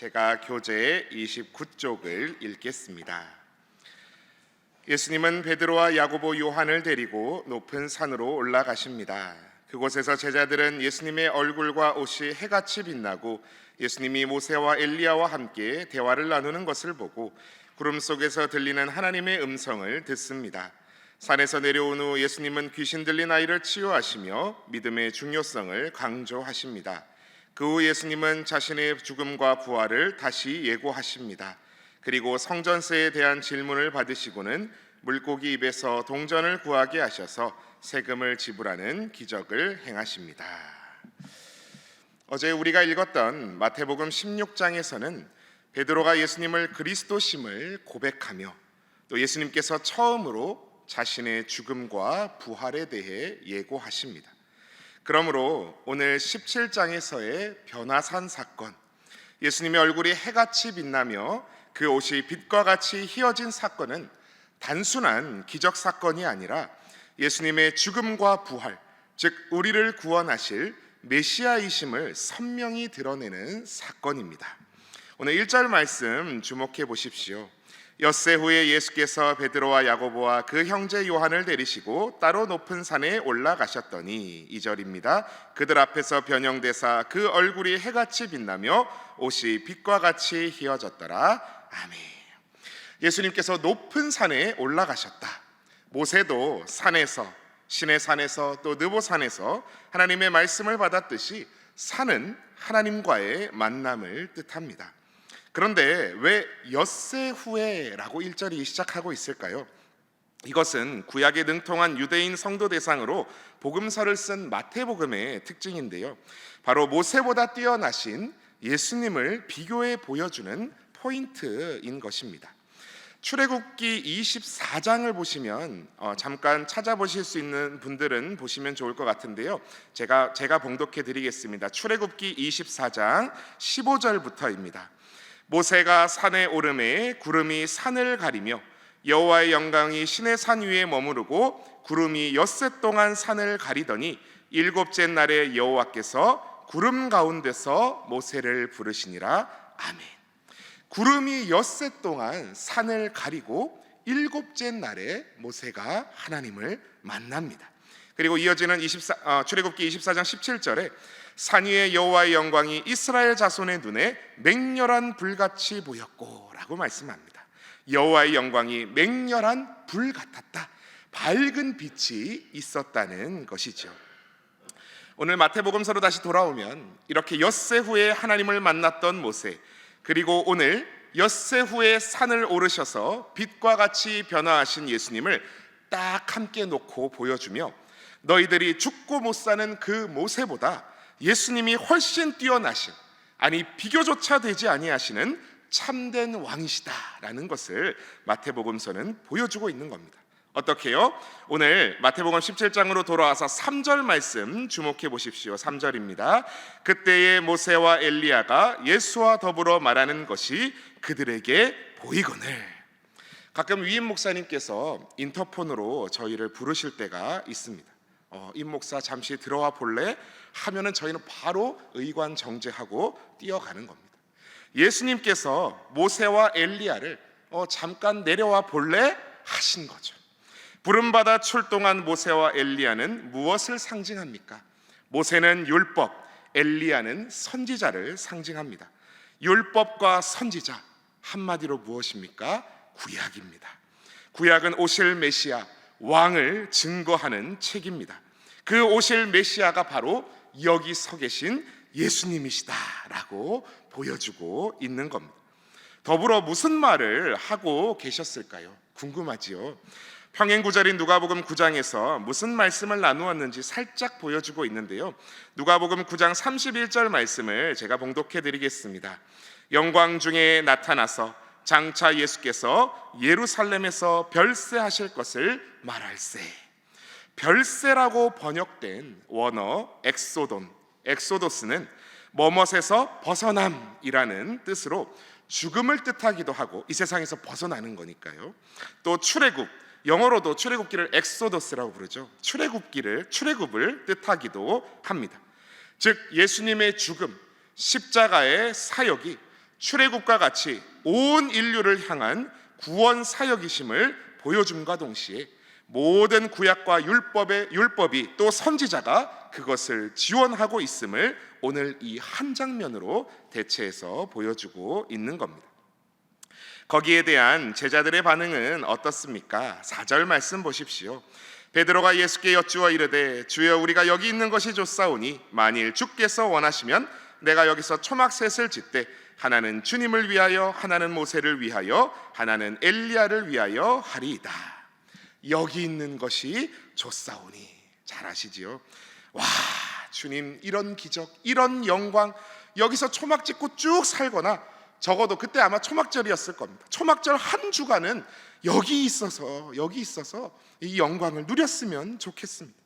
제가 교재 29쪽을 읽겠습니다. 예수님은 베드로와 야고보, 요한을 데리고 높은 산으로 올라가십니다. 그곳에서 제자들은 예수님의 얼굴과 옷이 해같이 빛나고 예수님이 모세와 엘리야와 함께 대화를 나누는 것을 보고 구름 속에서 들리는 하나님의 음성을 듣습니다. 산에서 내려온 후 예수님은 귀신 들린 아이를 치유하시며 믿음의 중요성을 강조하십니다. 그 후 예수님은 자신의 죽음과 부활을 다시 예고하십니다. 그리고 성전세에 대한 질문을 받으시고는 물고기 입에서 동전을 구하게 하셔서 세금을 지불하는 기적을 행하십니다. 어제 우리가 읽었던 마태복음 16장에서는 베드로가 예수님을 그리스도심을 고백하며 또 예수님께서 처음으로 자신의 죽음과 부활에 대해 예고하십니다. 그러므로 오늘 17장에서의 변화산 사건, 예수님의 얼굴이 해같이 빛나며 그 옷이 빛과 같이 휘어진 사건은 단순한 기적 사건이 아니라 예수님의 죽음과 부활, 즉 우리를 구원하실 메시아이심을 선명히 드러내는 사건입니다. 오늘 1절 말씀 주목해 보십시오. 엿새 후에 예수께서 베드로와 야고보와 그 형제 요한을 데리시고 따로 높은 산에 올라가셨더니, 2절입니다. 그들 앞에서 변형되사 그 얼굴이 해같이 빛나며 옷이 빛과 같이 휘어졌더라. 아멘. 예수님께서 높은 산에 올라가셨다. 모세도 산에서, 신의 산에서 또 느보산에서 하나님의 말씀을 받았듯이 산은 하나님과의 만남을 뜻합니다. 그런데 왜 엿새 후에라고 1절이 시작하고 있을까요? 이것은 구약에 능통한 유대인 성도 대상으로 복음서를 쓴 마태복음의 특징인데요, 바로 모세보다 뛰어나신 예수님을 비교해 보여주는 포인트인 것입니다. 출애굽기 24장을 보시면 잠깐 찾아보실 수 있는 분들은 보시면 좋을 것 같은데요, 제가 봉독해 드리겠습니다. 출애굽기 24장 15절부터입니다. 모세가 산에 오르매 구름이 산을 가리며 여호와의 영광이 신의 산 위에 머무르고 구름이 엿새 동안 산을 가리더니 일곱째 날에 여호와께서 구름 가운데서 모세를 부르시니라. 아멘. 구름이 엿새 동안 산을 가리고 일곱째 날에 모세가 하나님을 만납니다. 그리고 이어지는 출애굽기 24장 17절에 산 위에 여호와의 영광이 이스라엘 자손의 눈에 맹렬한 불같이 보였고 라고 말씀합니다. 여호와의 영광이 맹렬한 불 같았다. 밝은 빛이 있었다는 것이죠. 오늘 마태복음서로 다시 돌아오면 이렇게 엿새 후에 하나님을 만났던 모세, 그리고 오늘 엿새 후에 산을 오르셔서 빛과 같이 변화하신 예수님을 딱 함께 놓고 보여주며, 너희들이 죽고 못 사는 그 모세보다 예수님이 훨씬 뛰어나신, 아니 비교조차 되지 아니하시는 참된 왕이시다라는 것을 마태복음서는 보여주고 있는 겁니다. 어떻게요? 오늘 마태복음 17장으로 돌아와서 3절 말씀 주목해 보십시오. 3절입니다. 그때의 모세와 엘리야가 예수와 더불어 말하는 것이 그들에게 보이거늘. 가끔 위임 목사님께서 인터폰으로 저희를 부르실 때가 있습니다. 임 목사 잠시 들어와 볼래? 하면은 저희는 바로 의관정제하고 뛰어가는 겁니다. 예수님께서 모세와 엘리야를 잠깐 내려와 볼래? 하신 거죠. 부름받아 출동한 모세와 엘리야는 무엇을 상징합니까? 모세는 율법, 엘리야는 선지자를 상징합니다. 율법과 선지자, 한마디로 무엇입니까? 구약입니다. 구약은 오실 메시아, 왕을 증거하는 책입니다. 그 오실 메시아가 바로 여기 서 계신 예수님이시다라고 보여주고 있는 겁니다. 더불어 무슨 말을 하고 계셨을까요? 궁금하지요? 평행구절인 누가복음 9장에서 무슨 말씀을 나누었는지 살짝 보여주고 있는데요, 누가복음 9장 31절 말씀을 제가 봉독해 드리겠습니다. 영광 중에 나타나서 장차 예수께서 예루살렘에서 별세하실 것을 말할세. 별세라고 번역된 원어 엑소도스는 뭐뭇에서 벗어남이라는 뜻으로 죽음을 뜻하기도 하고, 이 세상에서 벗어나는 거니까요. 또 출애굽, 영어로도 출애굽기를 엑소더스라고 부르죠. 출애굽을 뜻하기도 합니다. 즉 예수님의 죽음, 십자가의 사역이 출애굽과 같이 온 인류를 향한 구원 사역이심을 보여줌과 동시에 모든 구약과 율법이 또 선지자가 그것을 지원하고 있음을 오늘 이 한 장면으로 대체해서 보여주고 있는 겁니다. 거기에 대한 제자들의 반응은 어떻습니까? 4절 말씀 보십시오. 베드로가 예수께 여쭈어 이르되 주여 우리가 여기 있는 것이 좋사오니 만일 주께서 원하시면 내가 여기서 초막셋을 짓되 하나는 주님을 위하여 하나는 모세를 위하여 하나는 엘리야를 위하여 하리이다. 여기 있는 것이 좋사오니. 잘 아시지요? 와, 주님 이런 기적, 이런 영광, 여기서 초막 짓고 쭉 살거나 적어도 그때 아마 초막절이었을 겁니다. 초막절 한 주간은 여기 있어서 이 영광을 누렸으면 좋겠습니다.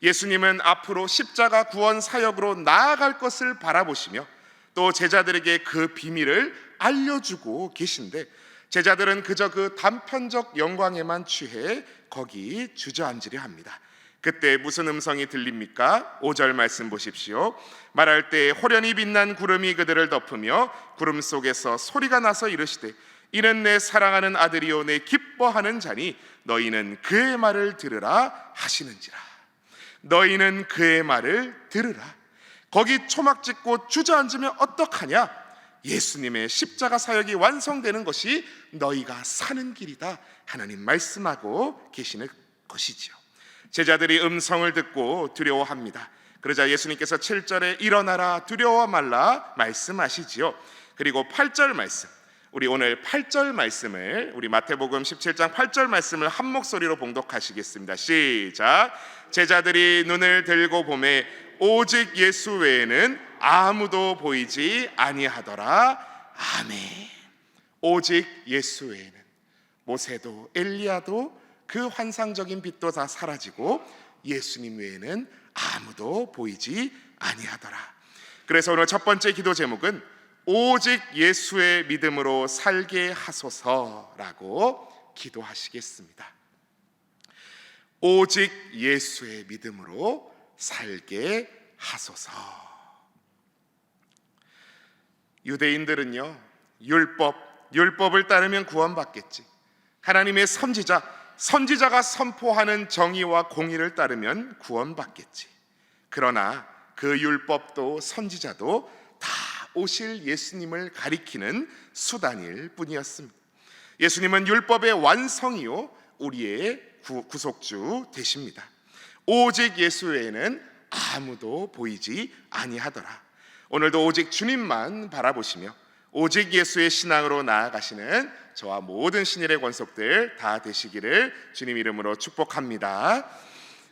예수님은 앞으로 십자가 구원 사역으로 나아갈 것을 바라보시며 또 제자들에게 그 비밀을 알려주고 계신데 제자들은 그저 그 단편적 영광에만 취해 거기 주저앉으려 합니다. 그때 무슨 음성이 들립니까? 5절 말씀 보십시오. 말할 때 호련히 빛난 구름이 그들을 덮으며 구름 속에서 소리가 나서 이르시되 이는 내 사랑하는 아들이요 내 기뻐하는 자니 너희는 그의 말을 들으라 하시는지라. 너희는 그의 말을 들으라. 거기 초막 짓고 주저앉으면 어떡하냐? 예수님의 십자가 사역이 완성되는 것이 너희가 사는 길이다. 하나님 말씀하고 계시는 것이지요. 제자들이 음성을 듣고 두려워합니다. 그러자 예수님께서 7절에 일어나라 두려워 말라 말씀하시지요. 그리고 8절 말씀, 우리 오늘 8절 말씀을 우리 마태복음 17장 8절 말씀을 한 목소리로 봉독하시겠습니다. 시작. 제자들이 눈을 들고 보매 오직 예수 외에는 아무도 보이지 아니하더라. 아멘. 오직 예수 외에는 모세도 엘리야도 그 환상적인 빛도 다 사라지고 예수님 외에는 아무도 보이지 아니하더라. 그래서 오늘 첫 번째 기도 제목은 오직 예수의 믿음으로 살게 하소서라고 기도하시겠습니다. 오직 예수의 믿음으로 살게 하소서. 유대인들은요, 율법을 따르면 구원받겠지. 하나님의 선지자가 선포하는 정의와 공의를 따르면 구원받겠지. 그러나 그 율법도 선지자도 다 오실 예수님을 가리키는 수단일 뿐이었습니다. 예수님은 율법의 완성이요 우리의 구속주 되십니다. 오직 예수 외에는 아무도 보이지 아니하더라. 오늘도 오직 주님만 바라보시며 오직 예수의 신앙으로 나아가시는 저와 모든 신일의 권속들 다 되시기를 주님 이름으로 축복합니다.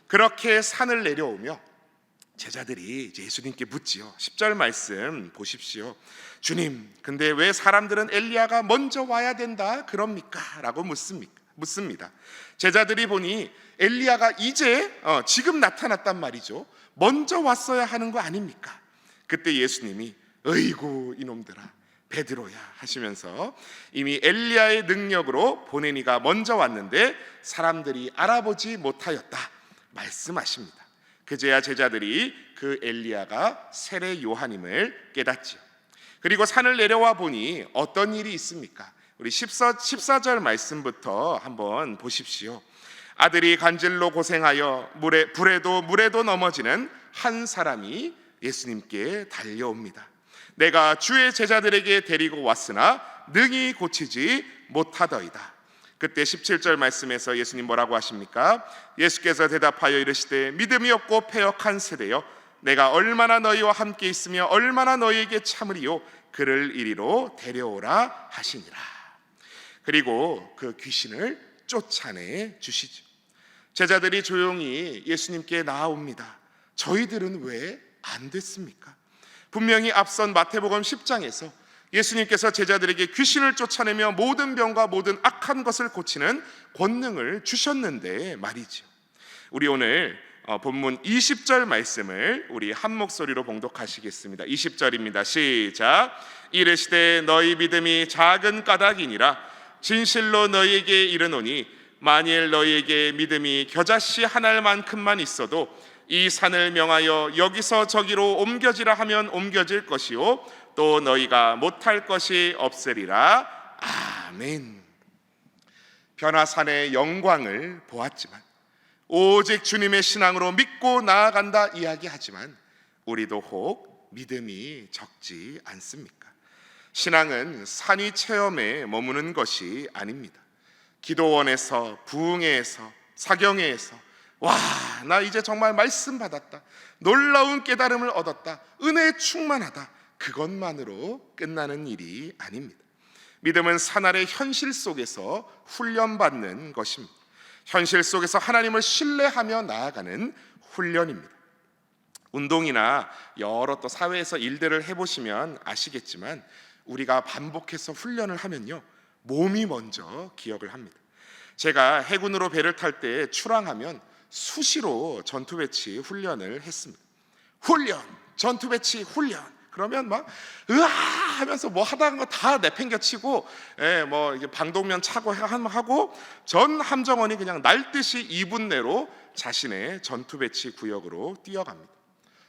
그렇게 산을 내려오며 제자들이 이제 예수님께 묻지요. 10절 말씀 보십시오. 주님, 근데 왜 사람들은 엘리야가 먼저 와야 된다 그럽니까? 라고 묻습니다. 제자들이 보니 엘리야가 지금 나타났단 말이죠. 먼저 왔어야 하는 거 아닙니까? 그때 예수님이 어이구 이놈들아 베드로야 하시면서 이미 엘리야의 능력으로 보낸 이가 먼저 왔는데 사람들이 알아보지 못하였다 말씀하십니다. 그제야 제자들이 그 엘리야가 세례 요한임을 깨닫지요. 그리고 산을 내려와 보니 어떤 일이 있습니까? 우리 14절 말씀부터 한번 보십시오. 아들이 간질로 고생하여 물에도 넘어지는 한 사람이 예수님께 달려옵니다. 내가 주의 제자들에게 데리고 왔으나 능히 고치지 못하더이다. 그때 17절 말씀에서 예수님 뭐라고 하십니까? 예수께서 대답하여 이르시되 믿음이 없고 패역한 세대여 내가 얼마나 너희와 함께 있으며 얼마나 너희에게 참으리요 그를 이리로 데려오라 하시니라. 그리고 그 귀신을 쫓아내 주시죠. 제자들이 조용히 예수님께 나아옵니다. 저희들은 왜 안 됐습니까? 분명히 앞선 마태복음 10장에서 예수님께서 제자들에게 귀신을 쫓아내며 모든 병과 모든 악한 것을 고치는 권능을 주셨는데 말이죠. 우리 오늘 본문 20절 말씀을 우리 한 목소리로 봉독하시겠습니다. 20절입니다. 시작. 이르시되 너희 믿음이 작은 까닭이니라 진실로 너희에게 이르노니 만일 너희에게 믿음이 겨자씨 한 알만큼만 있어도 이 산을 명하여 여기서 저기로 옮겨지라 하면 옮겨질 것이요 또 너희가 못할 것이 없으리라. 아멘. 변화산의 영광을 보았지만 오직 주님의 신앙으로 믿고 나아간다 이야기하지만 우리도 혹 믿음이 적지 않습니까? 신앙은 산위 체험에 머무는 것이 아닙니다. 기도원에서, 부흥회에서, 사경회에서 와, 나 이제 정말 말씀 받았다, 놀라운 깨달음을 얻었다, 은혜에 충만하다, 그것만으로 끝나는 일이 아닙니다. 믿음은 사날의 현실 속에서 훈련받는 것입니다. 현실 속에서 하나님을 신뢰하며 나아가는 훈련입니다. 운동이나 여러 또 사회에서 일들을 해보시면 아시겠지만 우리가 반복해서 훈련을 하면요, 몸이 먼저 기억을 합니다. 제가 해군으로 배를 탈 때 출항하면 수시로 전투배치 훈련을 했습니다. 훈련, 전투배치 훈련. 그러면 막 으아 하면서 뭐 하다가 다 내팽겨치고, 뭐 이게 방독면 차고 하고 전 함정원이 그냥 날듯이 2분 내로 자신의 전투배치 구역으로 뛰어갑니다.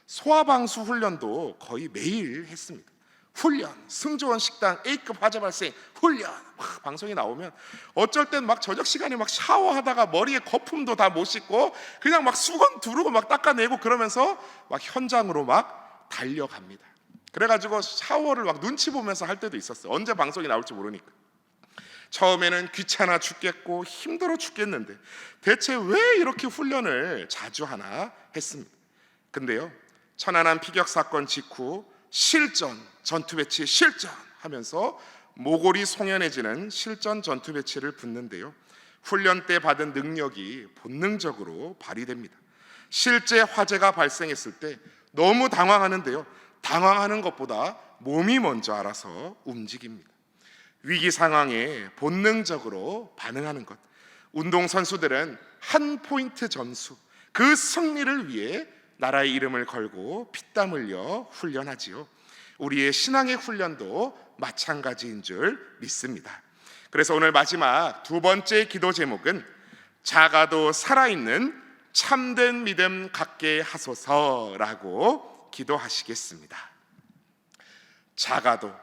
소화방수 훈련도 거의 매일 했습니다. 훈련, 승조원 식당 A급 화재 발생 훈련. 방송이 나오면 어쩔 땐 막 저녁 시간에 막 샤워하다가 머리에 거품도 다 못 씻고 그냥 막 수건 두르고 막 닦아내고 그러면서 막 현장으로 막 달려갑니다. 그래가지고 샤워를 막 눈치 보면서 할 때도 있었어요. 언제 방송이 나올지 모르니까. 처음에는 귀찮아 죽겠고 힘들어 죽겠는데 대체 왜 이렇게 훈련을 자주 하나 했습니다. 근데요, 천안함 피격 사건 직후 실전 전투배치 실전 하면서 모골이 송연해지는 실전 전투배치를 붙는데요, 훈련 때 받은 능력이 본능적으로 발휘됩니다. 실제 화재가 발생했을 때 너무 당황하는데요, 당황하는 것보다 몸이 먼저 알아서 움직입니다. 위기 상황에 본능적으로 반응하는 것. 운동선수들은 한 포인트 점수, 그 승리를 위해 나라의 이름을 걸고 피땀 흘려 훈련하지요. 우리의 신앙의 훈련도 마찬가지인 줄 믿습니다. 그래서 오늘 마지막 두 번째 기도 제목은 작아도 살아있는 참된 믿음 갖게 하소서라고 기도하시겠습니다. 작아도,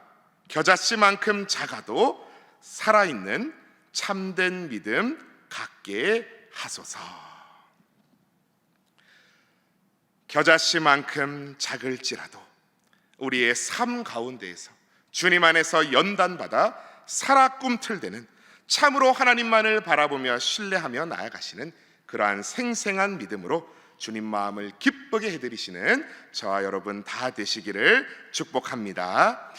겨자씨만큼 작아도 살아있는 참된 믿음 갖게 하소서. 겨자씨만큼 작을지라도 우리의 삶 가운데에서 주님 안에서 연단받아 살아 꿈틀대는, 참으로 하나님만을 바라보며 신뢰하며 나아가시는 그러한 생생한 믿음으로 주님 마음을 기쁘게 해드리시는 저와 여러분 다 되시기를 축복합니다.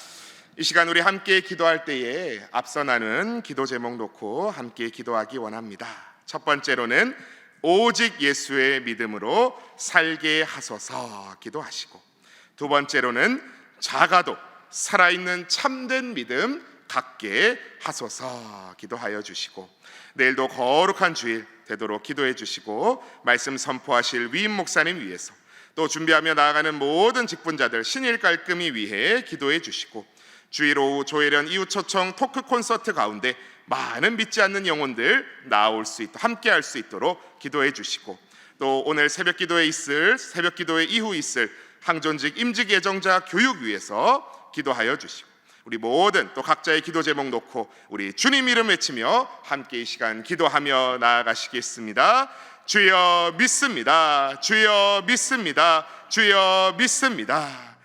이 시간 우리 함께 기도할 때에 앞서 나눈 기도 제목 놓고 함께 기도하기 원합니다. 첫 번째로는 오직 예수의 믿음으로 살게 하소서 기도하시고, 두 번째로는 작아도 살아있는 참된 믿음 갖게 하소서 기도하여 주시고, 내일도 거룩한 주일 되도록 기도해 주시고, 말씀 선포하실 위임 목사님 위해서, 또 준비하며 나아가는 모든 직분자들 신일 깔끔히 위해 기도해 주시고, 주일 오후 조혜련 이웃초청 토크 콘서트 가운데 많은 믿지 않는 영혼들 나올 수 있도록, 함께 할 수 있도록 기도해 주시고, 또 오늘 새벽 기도에 있을, 새벽 기도회 이후 있을 항존직 임직 예정자 교육 위해서 기도하여 주시고, 우리 모든 또 각자의 기도 제목 놓고 우리 주님 이름 외치며 함께 이 시간 기도하며 나아가시겠습니다. 주여 믿습니다. 주여 믿습니다. 주여 믿습니다.